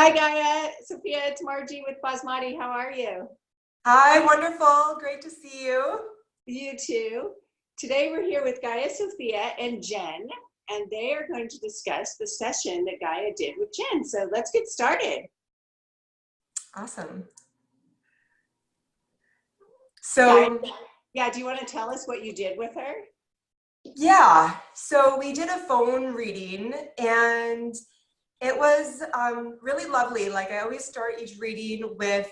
Hi, Gaia. Sophia, it's Margie with Basmati. How are you? Hi, wonderful. Great to see you. You too. Today we're here with Gaia Sophia and Jen, and they are going to discuss the session that Gaia did with Jen. So let's get started. Awesome. So, Gaia, do you want to tell us what you did with her? yeah, so we did a phone reading and it was really lovely. Like I always start each reading with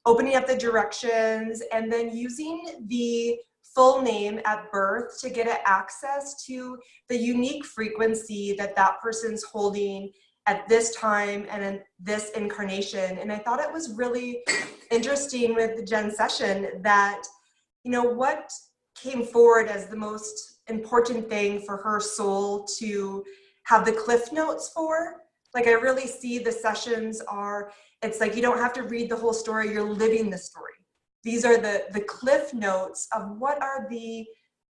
opening up the directions and then using the full name at birth to get access to the unique frequency that that person's holding at this time and in this incarnation. And I thought it was really interesting with the Jen session that, what came forward as the most important thing for her soul to have the cliff notes for. Like I really see the sessions it's like you don't have to read the whole story, you're living the story. These are the cliff notes of what are the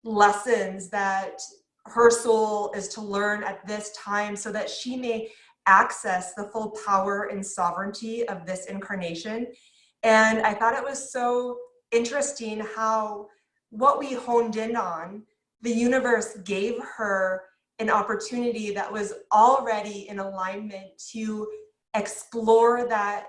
lessons that her soul is to learn at this time so that she may access the full power and sovereignty of this incarnation. And I thought it was so interesting how what we honed in on, the universe gave her an opportunity that was already in alignment to explore that,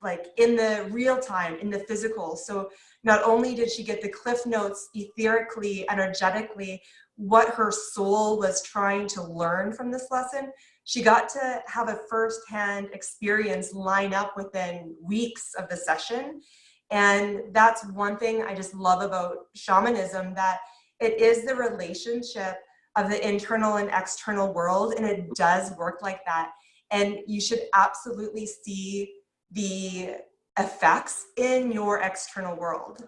like in the real time, in the physical. So not only did she get the cliff notes etherically, energetically, what her soul was trying to learn from this lesson, she got to have a firsthand experience line up within weeks of the session. And that's one thing I just love about shamanism, that it is the relationship of the internal and external world, and it does work like that. And you should absolutely see the effects in your external world.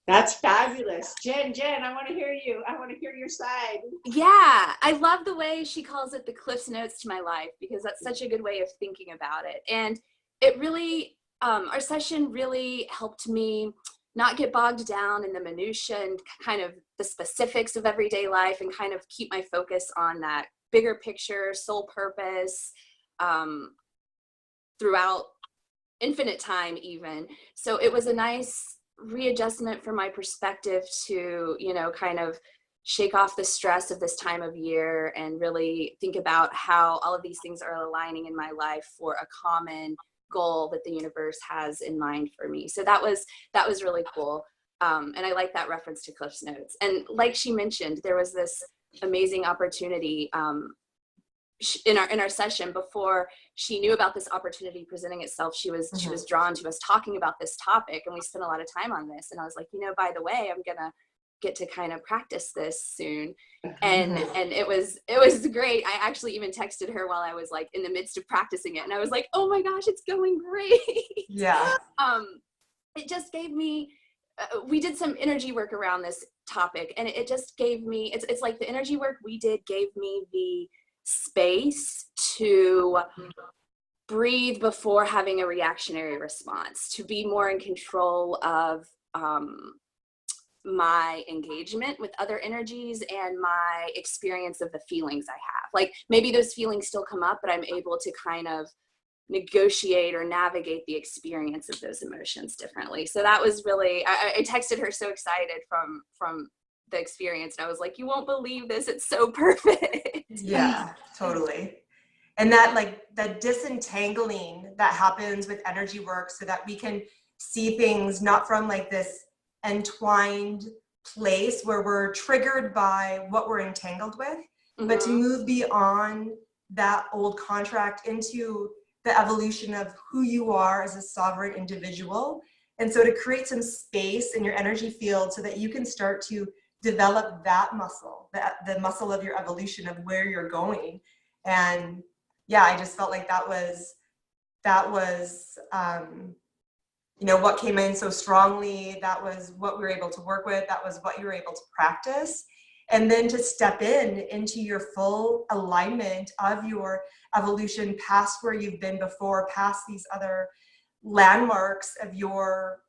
That's fabulous. Jen, I want to hear you. I want to hear your side. Yeah, I love the way she calls it the Cliff's Notes to my life, because that's such a good way of thinking about it. And it really, our session really helped me not get bogged down in the minutiae and kind of the specifics of everyday life, and kind of keep my focus on that bigger picture, soul purpose, throughout infinite time even. So it was a nice readjustment for my perspective to, kind of shake off the stress of this time of year and really think about how all of these things are aligning in my life for a common goal that the universe has in mind for me. So that was really cool. And I like that reference to Cliff's Notes. And like she mentioned, there was this amazing opportunity in our session. Before she knew about this opportunity presenting itself, she was drawn to us talking about this topic, and we spent a lot of time on this. And I was like, by the way, I'm gonna get to kind of practice this soon. And it was great. I actually even texted her while I was like in the midst of practicing it, and I was like, oh my gosh, it's going great. Yeah. It just gave me we did some energy work around this topic, and it just gave me, it's like the energy work we did gave me the space to breathe before having a reactionary response, to be more in control of my engagement with other energies and my experience of the feelings I have. Like maybe those feelings still come up, but I'm able to kind of negotiate or navigate the experience of those emotions differently. So that was really, I texted her so excited from the experience, and I was like, you won't believe this, it's so perfect. Yeah, totally. And that disentangling that happens with energy work, so that we can see things not from like this entwined place where we're triggered by what we're entangled with, but to move beyond that old contract into the evolution of who you are as a sovereign individual. And so to create some space in your energy field so that you can start to develop that muscle, the muscle of your evolution of where you're going. And yeah, I just felt like that was what came in so strongly. That was what we were able to work with. That was what you were able to practice. And then to step into your full alignment of your evolution past where you've been before, past these other landmarks of your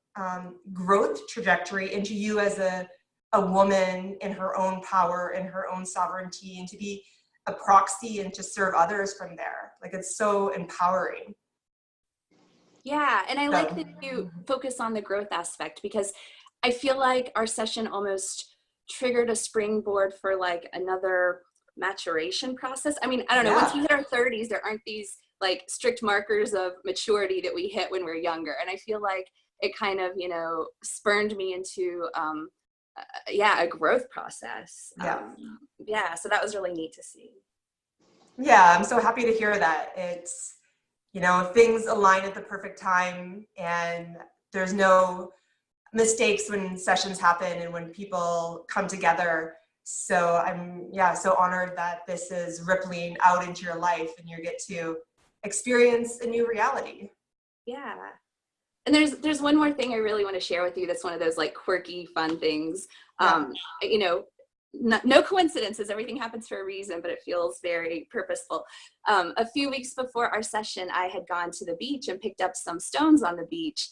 growth trajectory, into you as a woman in her own power and her own sovereignty, and to be a proxy and to serve others from there. Like it's so empowering. Yeah, and I So, like that you focus on the growth aspect, because I feel like our session almost triggered a springboard for like another maturation process. I mean, I don't know, once we hit our 30s, there aren't these like strict markers of maturity that we hit when we're younger. And I feel like it kind of, you know, spurned me into, a growth process. Yeah, so that was really neat to see. Yeah, I'm so happy to hear that. It's, you know, things align at the perfect time, and there's no mistakes when sessions happen and when people come together. So I'm, so honored that this is rippling out into your life and you get to experience a new reality. Yeah. And there's one more thing I really want to share with you. That's one of those like quirky, fun things. You know, no coincidences, everything happens for a reason, but it feels very purposeful. A few weeks before our session, I had gone to the beach and picked up some stones on the beach.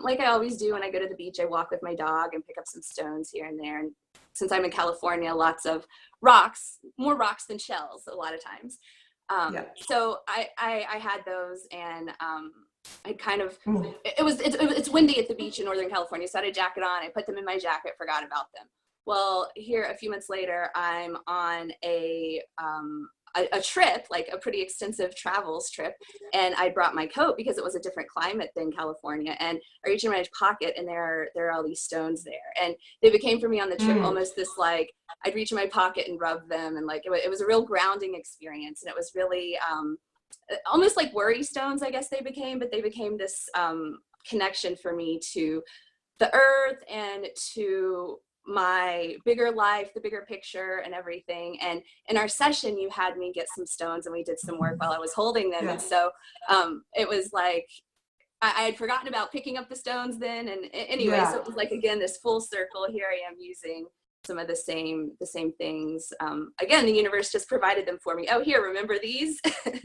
Like I always do when I go to the beach, I walk with my dog and pick up some stones here and there. And since I'm in California, lots of rocks, more rocks than shells a lot of times. So I had those, and I kind of, it's windy at the beach in Northern California, so I had a jacket on, I put them in my jacket, forgot about them. Well, here a few months later, I'm on a trip, like a pretty extensive travels trip, and I brought my coat because it was a different climate than California, and I reach in my pocket and there are all these stones there, and they became for me on the trip almost this, like, I'd reach in my pocket and rub them, and like it was a real grounding experience, and it was really almost like worry stones, I guess they became, but they became this connection for me to the earth and to my bigger life, the bigger picture and everything. And in our session, you had me get some stones and we did some work while I was holding them. And so it was like, I had forgotten about picking up the stones then. And anyway, so it was like, again, this full circle. Here I am using some of the same things. Again, the universe just provided them for me. Oh, here, remember these?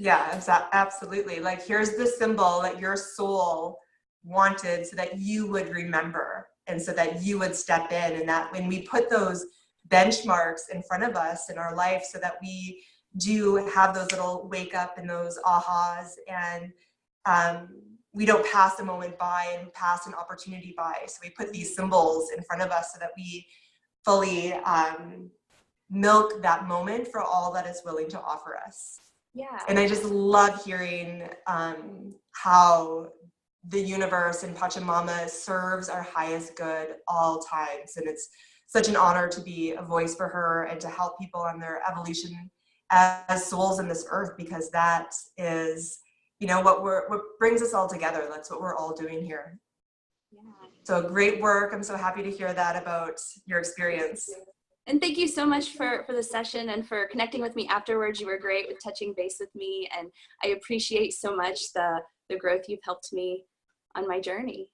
Absolutely. Like, here's the symbol that your soul wanted so that you would remember and so that you would step in. And that when we put those benchmarks in front of us in our life, so that we do have those little wake up and those ahas, and we don't pass a moment by and pass an opportunity by. So we put these symbols in front of us so that we fully milk that moment for all that is willing to offer us. Yeah. And I just love hearing how the universe and Pachamama serves our highest good all times. And it's such an honor to be a voice for her and to help people on their evolution as souls in this earth, because that is, you know, what brings us all together. That's what we're all doing here. Yeah. So great work. I'm so happy to hear that about your experience. And thank you so much for the session and for connecting with me afterwards. You were great with touching base with me, and I appreciate so much the growth you've helped me on my journey.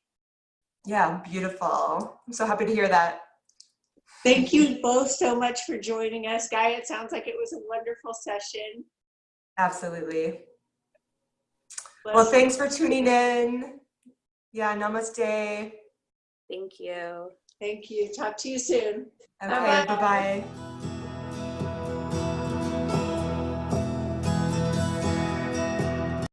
Yeah, beautiful. I'm so happy to hear that. Thank you both so much for joining us. Gaia, it sounds like it was a wonderful session. Absolutely. Well, thanks for tuning in. Yeah, namaste. Thank you. Thank you. Talk to you soon. Okay, bye-bye.